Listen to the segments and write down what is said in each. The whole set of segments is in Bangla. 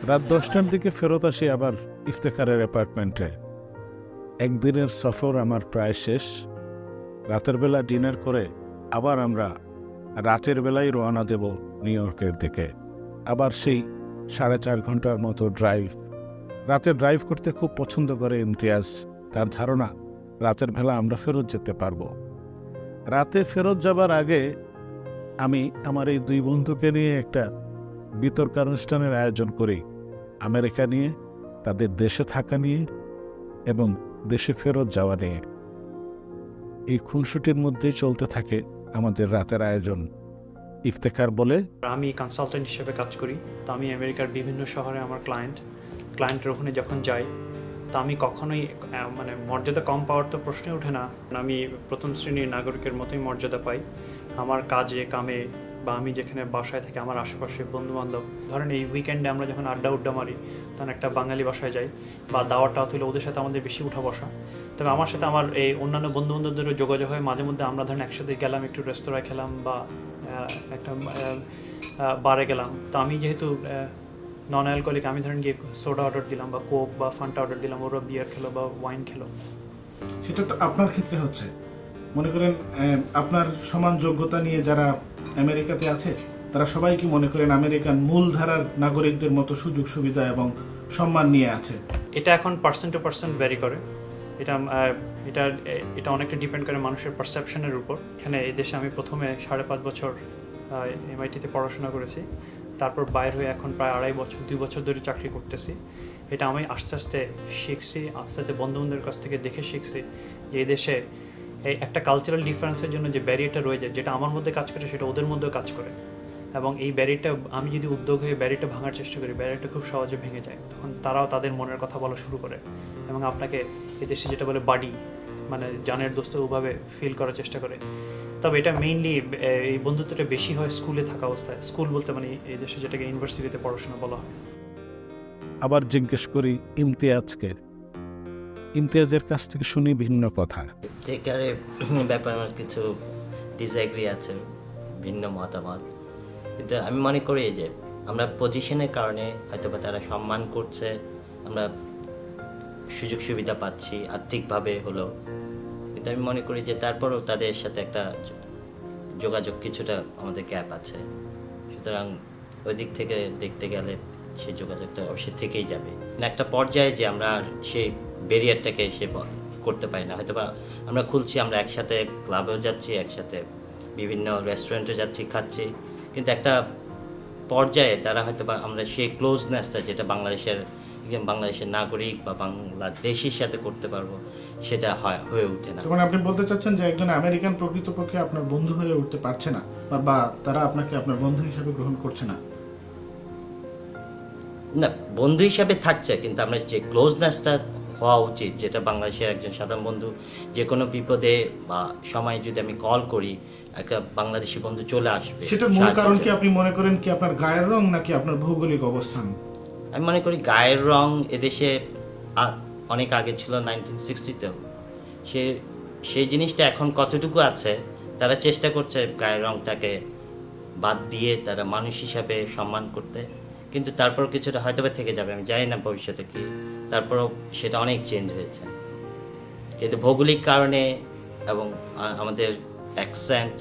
রাত 10টার দিকে ফেরত আসি আবার ইফতেখারের অ্যাপার্টমেন্টে। একদিনের সফর আমার প্রায় শেষ। রাতের বেলা ডিনার করে আবার আমরা রাতের বেলায় রওনা দেব নিউ ইয়র্কের দিকে। আবার সেই 4.5 ঘন্টার মতো ড্রাইভ। রাতে ড্রাইভ করতে খুব পছন্দ করে ইমতিয়াজ। তার ধারণা রাতের বেলা আমরা ফেরত যেতে পারবো। রাতে ফেরত যাবার আগে আমি আমার এই 2 বন্ধুকে নিয়ে একটা বিতর্কানুষ্ঠানের আয়োজন করি, আমেরিকা নিয়ে, তাদের দেশে থাকা নিয়ে এবং দেশে ফেরত যাওয়া নিয়ে। এই খুনসুটির মধ্যেই চলতে থাকে আমাদের রাতের আয়োজন। ইফতেখার বলে, আমি কনসালটেন্ট হিসেবে কাজ করি। তো আমি আমেরিকার বিভিন্ন শহরে আমার ক্লায়েন্টের ওখানে যখন যাই, তো আমি কখনোই মানে মর্যাদা কম পাওয়ার তো প্রশ্নই ওঠে না। আমি প্রথম শ্রেণীর নাগরিকের মতোই মর্যাদা পাই আমার কাজে কামে, বা আমি যেখানে বাসায় থাকি, আমার আশেপাশে বন্ধুবান্ধব। ধরেন এই উইকেন্ডে আমরা যখন আড্ডা মারি, তখন একটা বাঙালি বাসায় যাই বা দাওয়াতটা হলে ওদের সাথে আমাদের বেশি উঠা বসা। তবে আমার সাথে আমার এই অন্যান্য বন্ধুবান্ধবদেরও যোগাযোগ হয়। মাঝে মধ্যে আমরা ধরেন একসাথে গেলাম, একটু রেস্তোরাঁয় খেলাম বা একটা বারে গেলাম। তো আমি যেহেতু নন অ্যালকোহলিক, আমি ধরেন গিয়ে সোডা অর্ডার দিলাম বা কোক বা ফান্টা অর্ডার দিলাম, ওরা বিয়ার খেলো বা ওয়াইন খেলো। সেটা তো আপনার ক্ষেত্রে হচ্ছে। মনে করেন আপনার সমান যোগ্যতা নিয়ে যারা আমেরিকাতে আছে, তারা সবাই কি মনে করেন আমেরিকান মূলধারার নাগরিকদের মতো সুযোগ সুবিধা এবং সম্মান নিয়ে আছে? এটা এখন পার্সেন্ট টু পার্সেন্ট ভ্যারি করে। এটা অনেকটা ডিপেন্ড করে মানুষের পারসেপশনের উপর। এখানে এই দেশে আমি প্রথমে 5.5 বছর এমআইটিতে পড়াশোনা করেছি, তারপর বাইরে হয়ে এখন প্রায় 2 বছর ধরে চাকরি করতেছি। এটা আমি আস্তে আস্তে শিখছি, আস্তে আস্তে বন্ধুবান্ধবের কাছ থেকে দেখে শিখছি যে এই দেশে এই একটা কালচারাল ডিফারেন্সের জন্য যে ব্যারিয়ারটা রয়ে যায়, যেটা আমার মধ্যে কাজ করে সেটা ওদের মধ্যেও কাজ করে। এবং এই ব্যারিয়ারটা আমি যদি উদ্যোগ হয়ে ব্যারিয়ারটা ভাঙার চেষ্টা করি, ব্যারিয়ারটা খুব সহজে ভেঙে যায়। তখন তারাও তাদের মনের কথা বলা শুরু করে এবং আপনাকে এই দেশে যেটা বলে বাডি, মানে জানের দোস্ত, ওভাবে ফিল করার চেষ্টা করে। তবে এটা মেইনলি এই বন্ধুত্বটা বেশি হয় স্কুলে থাকা অবস্থায়। স্কুল বলতে মানে এই দেশে যেটাকে ইউনিভার্সিটিতে পড়াশোনা বলা হয়। আবার জিজ্ঞেস করি ইমতিয়াজকে। ইমতিয়াজের কাছ থেকে শুনি ভিন্ন কথা। ইফতেখারের ব্যাপারে আমার কিছু ডিসএগ্রি আছে, ভিন্ন মতামত। কিন্তু আমি মনে করি যে আমরা পজিশনের কারণে হয়তো বা তারা সম্মান করছে, আমরা সুযোগ সুবিধা পাচ্ছি আর্থিকভাবে হলো, কিন্তু আমি মনে করি যে তারপরও তাদের সাথে একটা যোগাযোগ কিছুটা আমাদের গ্যাপ আছে। সুতরাং ওই দিক থেকে দেখতে গেলে সেই যোগাযোগটা অবশ্যই থেকেই যাবে। একটা পর্যায়ে যে আমরা সেই ব্যারিয়ারটাকে করতে পারি না। হয়তো বা আমরা খুলছি, আমরা একসাথে ক্লাবেও যাচ্ছি, একসাথে বিভিন্ন রেস্টুরেন্টে যাচ্ছি, খাচ্ছি, কিন্তু একটা পর্যায়ে তারা হয়তো বা আমরা সেই ক্লোজনেসটা যেটা বাংলাদেশের নাগরিক বা বাংলাদেশির সাথে করতে পারবো, সেটা হয়ে ওঠে না। মানে আপনি বলতে চাচ্ছেন যে একজন আমেরিকান প্রকৃতপক্ষে আপনার বন্ধু হয়ে উঠতে পারছে না, বা তারা আপনাকে আপনার বন্ধু হিসেবে গ্রহণ করছে না? না, বন্ধু হিসাবে থাকছে, কিন্তু আমরা যে ক্লোজনেসটা হওয়া উচিত, যেটা বাংলাদেশের একজন সাধারণ বন্ধু, যে কোনো বিপদে বা সময় যদি আমি কল করি, একটা বাংলাদেশি বন্ধু চলে আসবে। সেটার মূল কারণ কি আপনি মনে করেন কি আপনার গায়ের রং নাকি আপনার ভৌগোলিক অবস্থান? আমি মনে করি গায়ের রং এদেশে অনেক আগে ছিল, 1960তেও। সেই জিনিসটা এখন কতটুকু আছে, তারা চেষ্টা করছে গায়ের রংটাকে বাদ দিয়ে তারা মানুষ হিসাবে সম্মান করতে, কিন্তু তারপর কিছুটা হয়তো থেকে যাবে, আমি জানি না ভবিষ্যতে কি। তারপরও সেটা অনেক চেঞ্জ হয়েছে, কিন্তু ভৌগোলিক কারণে এবং আমাদের অ্যাকসেন্ট,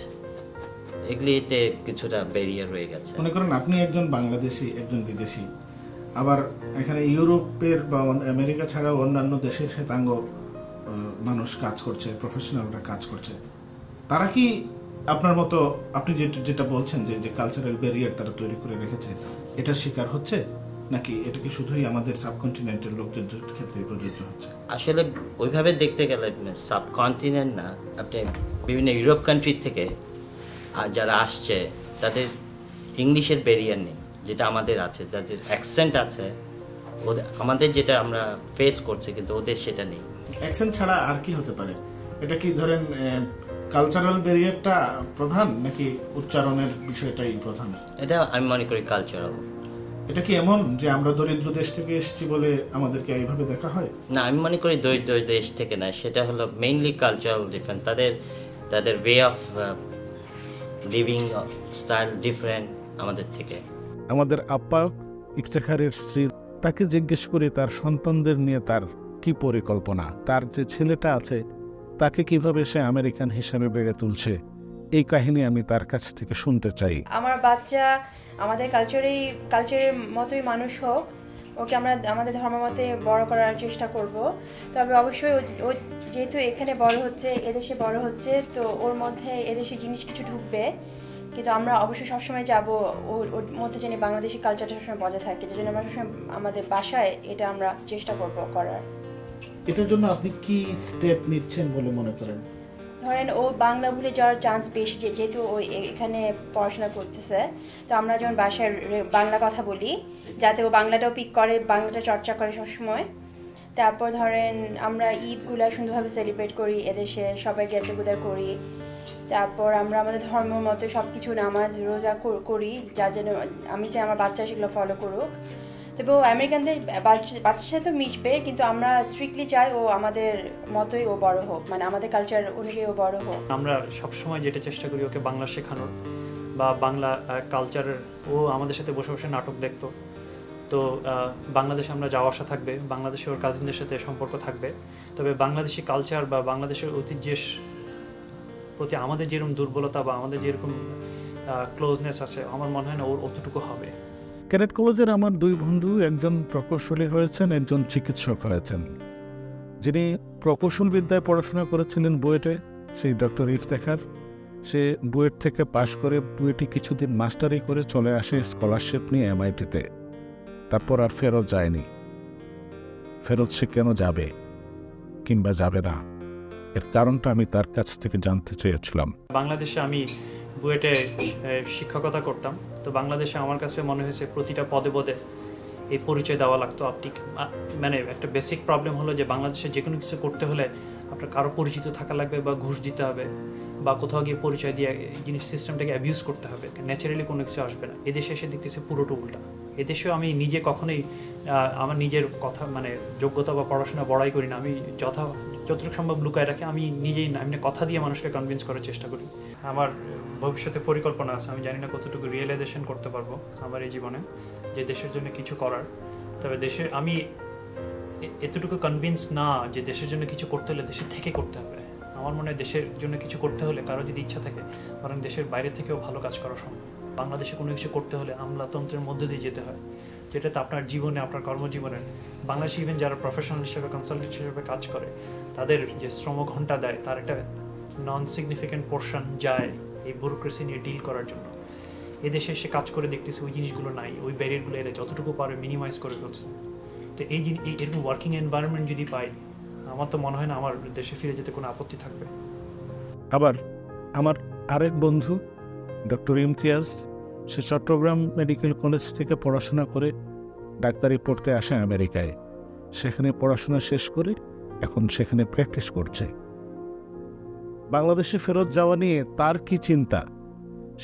এগুলিতে কিছুটা ব্যারিয়ার রয়ে গেছে। মনে করেন আপনি একজন বাংলাদেশি, একজন বিদেশি, আবার এখানে ইউরোপের বা আমেরিকা ছাড়াও অন্যান্য দেশের শ্বেতাঙ্গ মানুষ কাজ করছে, প্রফেশনালরা কাজ করছে। তারা কি আপনার মতো, আপনি যেটা বলছেন যে কালচারাল ব্যারিয়ার তারা তৈরি করে রেখেছে, এটার শিকার হচ্ছে, নাকি এটা কি শুধুই আমাদের সাবকন্টিনেন্টের লোকজনের ক্ষেত্রে প্রযোজ্য হচ্ছে? আসলে ওইভাবে দেখতে গেলে সাবকন্টিনেন্ট না, আপনি বিভিন্ন ইউরোপ কান্ট্রি থেকে আর যারা আসছে, তাদের ইংলিশের ব্যারিয়ার নেই যেটা আমাদের আছে, যাদের অ্যাকসেন্ট আছে, আমাদের যেটা আমরা ফেস করছি, কিন্তু ওদের সেটা নেই। অ্যাকসেন্ট ছাড়া আর কি হতে পারে? এটা কি ধরেন কালচারাল ব্যারিয়ারটা প্রধান, নাকি উচ্চারণের বিষয়টাই প্রধান? এটা আমি মনে করি কালচারাল। এটা কি এমন যে আমরা দরিদ্র দেশ থেকে এসেছি বলে আমাদেরকে এইভাবে দেখা হয়? না, আমি মনে করি দরিদ্র দেশ থেকে না, সেটা হলো মেইনলি কালচারাল ডিফারেন্স। তাদের way of living style different আমাদের থেকে। আমাদের আপ্যায়ক ইফতেখারের স্ত্রী, তাকে জিজ্ঞেস করি তার সন্তানদের নিয়ে তার কি পরিকল্পনা, তার যে ছেলেটা আছে তাকে কিভাবে সে আমেরিকান হিসাবে বেড়ে তুলছে, এই কাহিনী আমি তার কাছ থেকে শুনতে চাই। আমার বাচ্চা আমাদের কালচারের মতোই মানুষ হোক, ওকে আমরা আমাদের ধর্ম মতে বড় করার চেষ্টা করব। তবে অবশ্যই ও যেহেতু এখানে বড় হচ্ছে, এদেশে বড় হচ্ছে, তো ওর মধ্যে এদেশি জিনিস কিছু ঢুকবে, কিন্তু আমরা অবশ্যই সবসময় যাবো ওর মধ্যে যেন বাংলাদেশি কালচারটা সবসময় বজায় থাকে। যে জন্য আমরা সবসময় আমাদের বাসায় এটা আমরা চেষ্টা করব করার। এটার জন্য আপনি কি স্টেপ নিচ্ছেন বলে মনে করেন? ধরেন ও বাংলা ভুলে যাওয়ার চান্স বেশি, যেহেতু ও এখানে পড়াশোনা করতেছে, তো আমরা যখন বাসায় বাংলা কথা বলি যাতে ও বাংলাটাও পিক করে, বাংলাটা চর্চা করে সবসময়। তারপর ধরেন আমরা ঈদগুলো সুন্দরভাবে সেলিব্রেট করি, এদেশে সবাই গেট টুগেদার করি। তারপর আমরা আমাদের ধর্ম মতো সব কিছু নামাজ রোজা করি, যার জন্য আমি চাই আমার বাচ্চা সেগুলো ফলো করুক। তবে ও আমেরিকানদের বাচ্চার সাথে মিশবে, কিন্তু আমরা স্ট্রিক্টলি চাই ও আমাদের মতোই ও বড় হোক, মানে আমাদের কালচার অনুযায়ী ও বড় হোক। আমরা সবসময় যেটা চেষ্টা করি ওকে বাংলা শেখানোর বা বাংলা কালচারের। ও আমাদের সাথে বসে বসে নাটক দেখতো, তো বাংলাদেশে আমরা যাওয়া আসা থাকবে, বাংলাদেশে ওর কাজিনদের সাথে সম্পর্ক থাকবে। তবে বাংলাদেশি কালচার বা বাংলাদেশের ঐতিহ্যের প্রতি আমাদের যেরকম দুর্বলতা বা আমাদের যেরকম ক্লোজনেস আছে, আমার মনে হয় না ওর অতটুকু হবে। ক্যাডেট কলেজের আমার দুই বন্ধু, একজন প্রকৌশলী হয়েছেন, একজন চিকিৎসক হয়েছেন। যিনি প্রকৌশল বিদ্যায় পড়াশোনা করেছিলেন বুয়েটে, সেই ডক্টর ইফতেখার, সে বুয়েট থেকে পাশ করে বুয়েটে কিছুদিন মাস্টারি করে চলে আসে স্কলারশিপ নিয়ে MIT-তে। তারপর আর ফেরত যায়নি। ফেরত সে কেন যাবে কিংবা যাবে না, এর কারণটা আমি তার কাছ থেকে জানতে চেয়েছিলাম। বাংলাদেশে আমি বুয়েটে শিক্ষকতা করতাম, তো বাংলাদেশে আমার কাছে মনে হয়েছে প্রতিটা পদে পদে এই পরিচয় দেওয়া লাগতো। আপনি মানে একটা বেসিক প্রবলেম হলো যে বাংলাদেশে যে কোনো কিছু করতে হলে আপনার কারো পরিচিত থাকা লাগবে বা ঘুষ দিতে হবে বা কোথাও গিয়ে পরিচয় দিয়ে জিনিস সিস্টেমটাকে অ্যাবিউজ করতে হবে, ন্যাচারালি কোনো কিছু আসবে না। এদেশে এসে দেখতেছে পুরোটা উল্টা। এদেশেও আমি নিজে কখনোই আমার নিজের কথা মানে যোগ্যতা বা পড়াশোনা বড়াই করি না, আমি যতটুকু সম্ভব লুকায় রাখি। আমি নিজেই এমনি কথা দিয়ে মানুষকে কনভিন্স করার চেষ্টা করি। আমার ভবিষ্যতে পরিকল্পনা আছে, আমি জানি না কতটুকু রিয়েলাইজেশন করতে পারবো আমার এই জীবনে যে দেশের জন্য কিছু করার। তবে দেশের আমি এতটুকু কনভিন্স না যে দেশের জন্য কিছু করতে হলে দেশের থেকে করতে হবে। আমার মনে হয় দেশের জন্য কিছু করতে হলে কারো যদি ইচ্ছা থাকে, বরং দেশের বাইরে থেকেও ভালো কাজ করা সম্ভব। বাংলাদেশে কোনো কিছু করতে হলে আমলাতন্ত্রের মধ্যে দিয়ে যেতে হয়, যেটাতে আপনার জীবনে, আপনার কর্মজীবনের, বাংলাদেশে ইভেন যারা প্রফেশনাল হিসেবে কনসালটেন্ট হিসেবে কাজ করে তাদের যে শ্রম ঘন্টা দেয় তার একটা নন সিগনিফিক্যান্ট পোর্শন যায় এই ব্যুরোক্রেসি নিয়ে ডিল করার জন্য। এদেশে এসে কাজ করে দেখতেছে ওই জিনিসগুলো নাই, ওই ব্যারিয়ারগুলো এরা যতটুকু পারে মিনিমাইজ করে ফেলছে। তো এরকম ওয়ার্কিং এনভায়রনমেন্ট যদি পাই, আমার তো মনে হয় না আমার দেশে ফিরে যেতে কোনো আপত্তি থাকবে। আবার আমার আরেক বন্ধু ডক্টর ইমতিয়াজ, সে চট্টগ্রাম মেডিকেল কলেজ থেকে পড়াশোনা করে ডাক্তারি পড়তে আসে আমেরিকায়। সেখানে পড়াশোনা শেষ করে এখন সেখানে প্র্যাকটিস করছে। বাংলাদেশে ফেরত যাওয়া নিয়ে তার কি চিন্তা,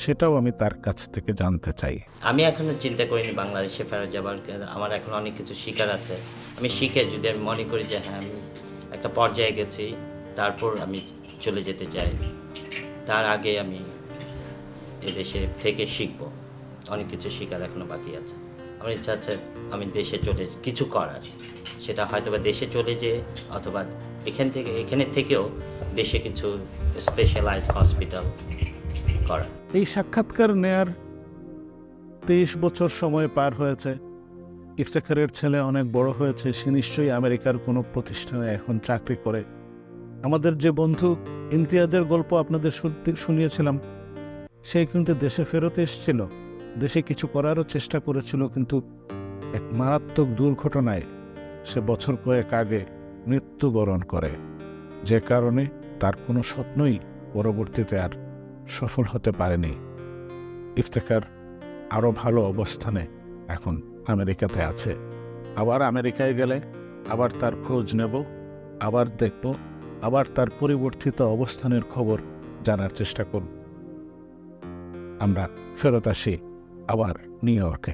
সেটাও আমি তার কাছ থেকে জানতে চাই। আমি এখনো চিন্তা করিনি বাংলাদেশে ফেরত যাবার। আমার এখন অনেক কিছু শিকার আছে। আমি শিখে যদি আমি মনে করি যে হ্যাঁ আমি একটা পর্যায়ে গেছি, তারপর আমি চলে যেতে চাই। তার আগে আমি এদেশে থেকে শিখবো, অনেক কিছু শিকার এখনো বাকি আছে। আমার ইচ্ছা আছে আমি দেশে চলে কিছু করার, সেটা হয়তো বা দেশে চলে যেয়ে অথবা এখানে থেকেও দেশে কিছু স্পেশালাইজড হসপিটাল করা। এই সাক্ষাৎকার নেয়ার 23 বছর সময় পার হয়েছে। ইফতেখারের ছেলে অনেক বড় হয়েছে, সে নিশ্চয়ই আমেরিকার কোনো প্রতিষ্ঠানে এখন চাকরি করে। আমাদের যে বন্ধু ইমতিয়াজের গল্প আপনাদের শুনিয়েছিলাম, সে কিন্তু দেশে ফেরত এসেছিল, দেশে কিছু করারও চেষ্টা করেছিল, কিন্তু এক মারাত্মক দুর্ঘটনায় সে বছর কয়েক আগে মৃত্যুবরণ করে, যে কারণে তার কোনো স্বপ্নই পরবর্তীতে আর সফল হতে পারেনি। ইফতেখার আরও ভালো অবস্থানে এখন আমেরিকাতে আছে। আবার আমেরিকায় গেলে আবার তার খোঁজ নেব, আবার দেখব, আবার তার পরিবর্তিত অবস্থানের খবর জানার চেষ্টা করব। আমরা ফেরত আসি আবার নিউ ইয়র্কে।